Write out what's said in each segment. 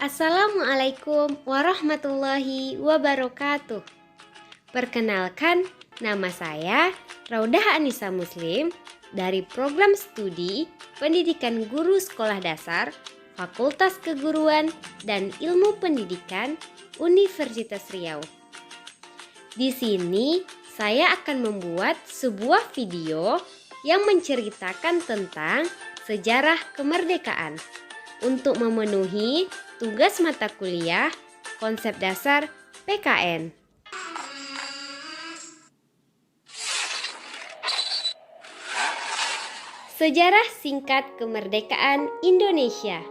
Assalamualaikum warahmatullahi wabarakatuh. Perkenalkan, nama saya Raudah Anissa Muslim dari Program Studi Pendidikan Guru Sekolah Dasar Fakultas Keguruan dan Ilmu Pendidikan Universitas Riau. Di sini saya akan membuat sebuah video yang menceritakan tentang sejarah kemerdekaan untuk memenuhi tugas mata kuliah konsep dasar PKN. Sejarah singkat kemerdekaan Indonesia.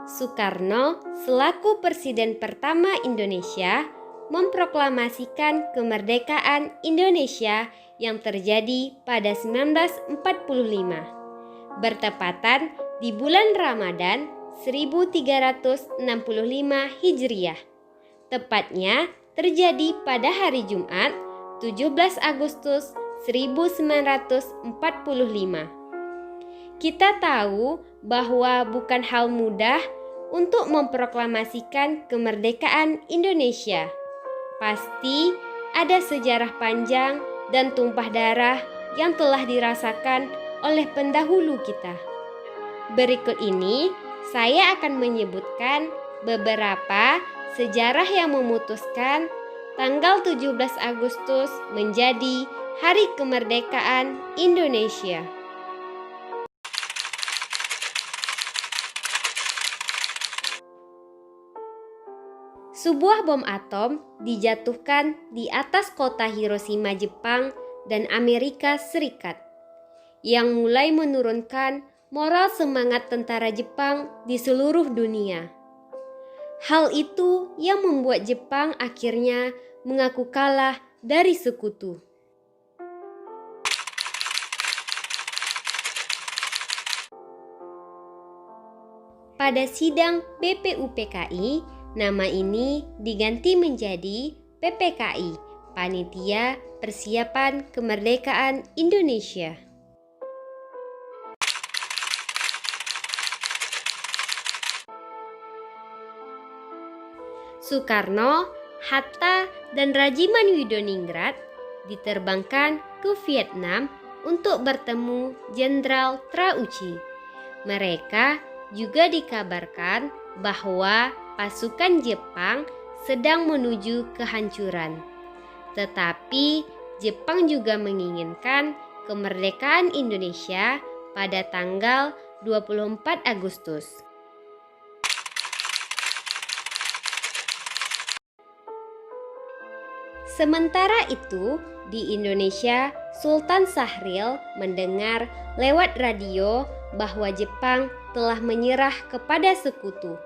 Soekarno selaku Presiden pertama Indonesia memproklamasikan kemerdekaan Indonesia yang terjadi pada 1945, bertepatan di bulan Ramadan 1365 Hijriah. Tepatnya terjadi pada hari Jumat 17 Agustus 1945. Kita tahu bahwa bukan hal mudah untuk memproklamasikan kemerdekaan Indonesia. Pasti ada sejarah panjang dan tumpah darah yang telah dirasakan oleh pendahulu kita. Berikut ini saya akan menyebutkan beberapa sejarah yang memutuskan tanggal 17 Agustus menjadi Hari Kemerdekaan Indonesia. Sebuah bom atom dijatuhkan di atas kota Hiroshima, Jepang dan Amerika Serikat, yang mulai menurunkan moral semangat tentara Jepang di seluruh dunia. Hal itu yang membuat Jepang akhirnya mengaku kalah dari sekutu. Pada sidang BPUPKI, nama ini diganti menjadi PPKI, Panitia Persiapan Kemerdekaan Indonesia. Soekarno, Hatta, dan Rajiman Widoningrat diterbangkan ke Vietnam untuk bertemu Jenderal Trauci. Mereka juga dikabarkan bahwa pasukan Jepang sedang menuju kehancuran. Tetapi Jepang juga menginginkan kemerdekaan Indonesia pada tanggal 24 Agustus. Sementara itu, di Indonesia, Sultan Syahrir mendengar lewat radio bahwa Jepang telah menyerah kepada sekutu.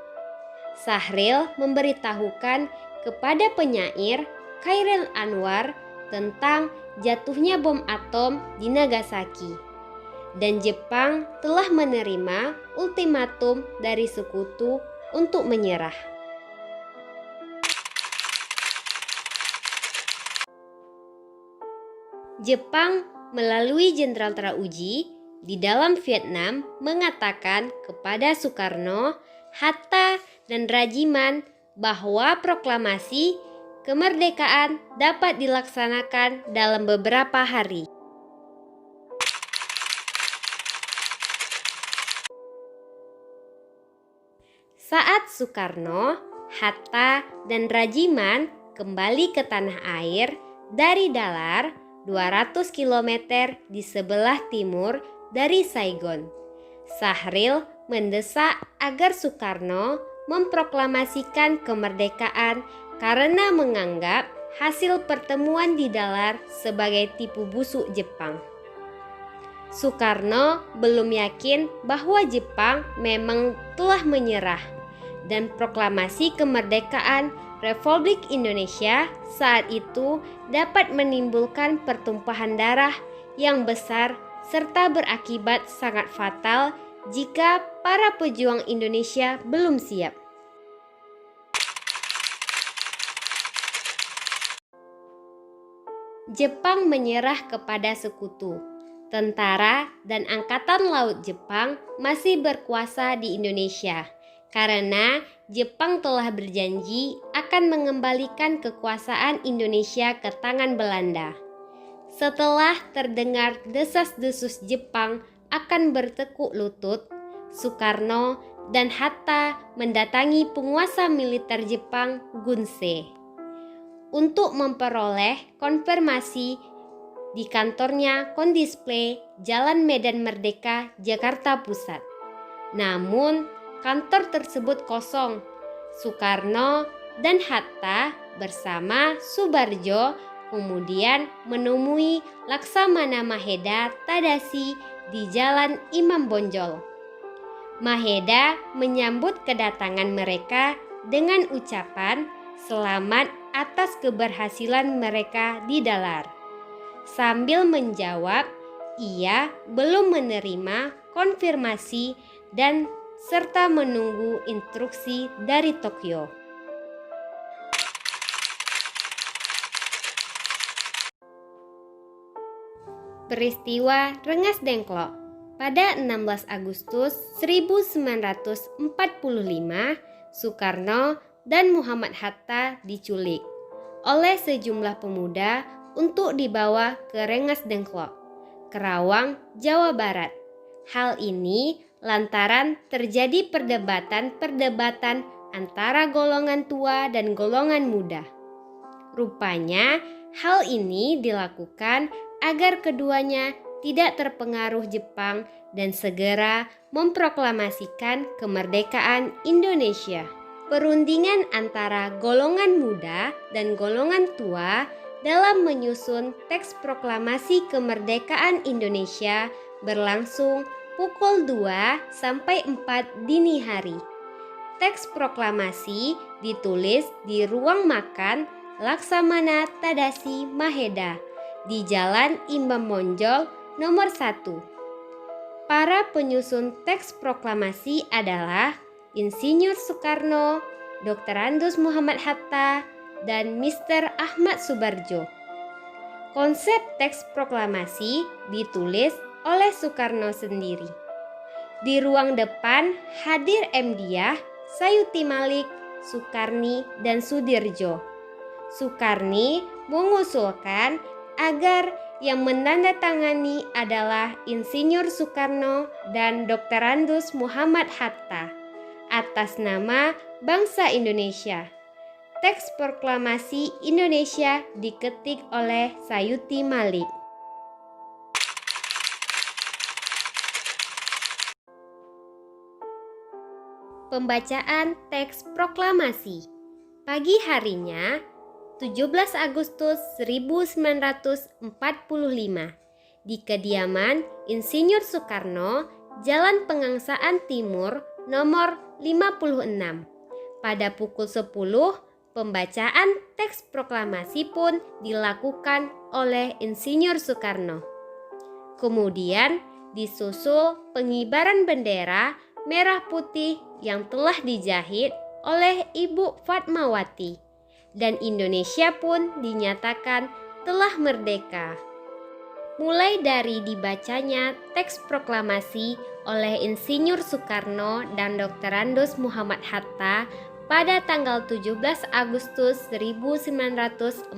Syahrir memberitahukan kepada penyair Chairil Anwar tentang jatuhnya bom atom di Nagasaki, dan Jepang telah menerima ultimatum dari sekutu untuk menyerah. Jepang melalui Jenderal Trauci di dalam Vietnam mengatakan kepada Soekarno, Hatta, dan Rajiman bahwa proklamasi kemerdekaan dapat dilaksanakan dalam beberapa hari. Saat Soekarno, Hatta, dan Rajiman kembali ke tanah air dari Dalar 200 km di sebelah timur dari Saigon, Syahrir mendesak agar Soekarno memproklamasikan kemerdekaan karena menganggap hasil pertemuan di Dalar sebagai tipu busuk Jepang. Soekarno belum yakin bahwa Jepang memang telah menyerah, dan proklamasi kemerdekaan Republik Indonesia saat itu dapat menimbulkan pertumpahan darah yang besar serta berakibat sangat fatal jika para pejuang Indonesia belum siap. Jepang menyerah kepada sekutu. Tentara dan Angkatan Laut Jepang masih berkuasa di Indonesia karena Jepang telah berjanji akan mengembalikan kekuasaan Indonesia ke tangan Belanda. Setelah terdengar desas-desus Jepang akan bertekuk lutut, Soekarno dan Hatta mendatangi penguasa militer Jepang, Gunsei, untuk memperoleh konfirmasi di kantornya Kondisplay, Jalan Medan Merdeka, Jakarta Pusat. Namun, kantor tersebut kosong. Soekarno dan Hatta bersama Subarjo kemudian menemui Laksamana Maheda Tadashi di Jalan Imam Bonjol. Maheda menyambut kedatangan mereka dengan ucapan selamat atas keberhasilan mereka di Dalar. Sambil menjawab, ia belum menerima konfirmasi dan serta menunggu instruksi dari Tokyo. Peristiwa Rengas Dengklok. Pada 16 Agustus 1945, Soekarno dan Muhammad Hatta diculik oleh sejumlah pemuda untuk dibawa ke Rengas Dengklok, Kerawang, Jawa Barat. Hal ini lantaran terjadi perdebatan antara golongan tua dan golongan muda. Rupanya, hal ini dilakukan agar keduanya tidak terpengaruh Jepang dan segera memproklamasikan kemerdekaan Indonesia. Perundingan antara golongan muda dan golongan tua dalam menyusun teks proklamasi kemerdekaan Indonesia berlangsung pukul 2 sampai 4 dini hari. Teks proklamasi ditulis di ruang makan Laksamana Tadashi Maheda di Jalan Imam Bonjol nomor 1. Para penyusun teks proklamasi adalah Insinyur Soekarno, Dr. Andos Muhammad Hatta, dan Mr. Ahmad Subarjo. Konsep teks proklamasi ditulis oleh Soekarno sendiri. Di ruang depan hadir M. Diah, Sayuti Malik, Sukarni, dan Sudirjo. Sukarni mengusulkan agar yang menandatangani adalah Insinyur Soekarno dan Dr. Andos Muhammad Hatta atas nama bangsa Indonesia. Teks proklamasi Indonesia diketik oleh Sayuti Malik. Pembacaan teks proklamasi. Pagi harinya, 17 Agustus 1945, di kediaman Insinyur Soekarno, Jalan Pengangsaan Timur, nomor 56. Pada pukul 10, pembacaan teks proklamasi pun dilakukan oleh Insinyur Soekarno. Kemudian disusul pengibaran bendera merah putih yang telah dijahit oleh Ibu Fatmawati, dan Indonesia pun dinyatakan telah merdeka. Mulai dari dibacanya teks proklamasi oleh Insinyur Soekarno dan Dr. Andos Muhammad Hatta pada tanggal 17 Agustus 1945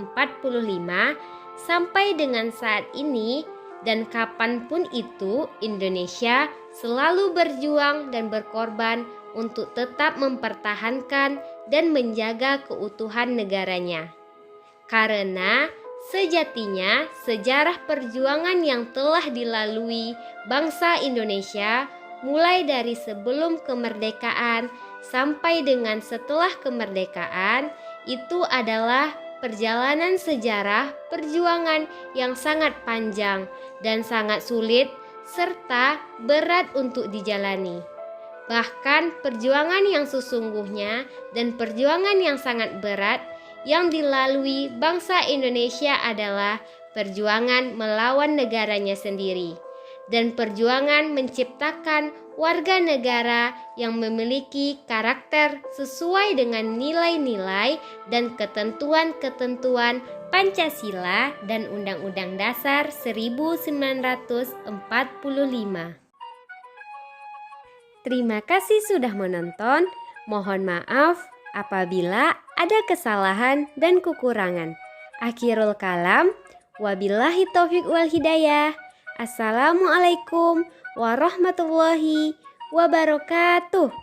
sampai dengan saat ini dan kapanpun itu, Indonesia selalu berjuang dan berkorban untuk tetap mempertahankan dan menjaga keutuhan negaranya. Karena sejatinya sejarah perjuangan yang telah dilalui bangsa Indonesia mulai dari sebelum kemerdekaan sampai dengan setelah kemerdekaan itu adalah perjalanan sejarah perjuangan yang sangat panjang dan sangat sulit serta berat untuk dijalani. Bahkan perjuangan yang sesungguhnya dan perjuangan yang sangat berat yang dilalui bangsa Indonesia adalah perjuangan melawan negaranya sendiri dan perjuangan menciptakan warga negara yang memiliki karakter sesuai dengan nilai-nilai dan ketentuan-ketentuan Pancasila dan Undang-Undang Dasar 1945. Terima kasih sudah menonton. Mohon maaf apabila ada kesalahan dan kekurangan. Akhirul kalam, wabillahi taufiq wal hidayah. Assalamualaikum warahmatullahi wabarakatuh.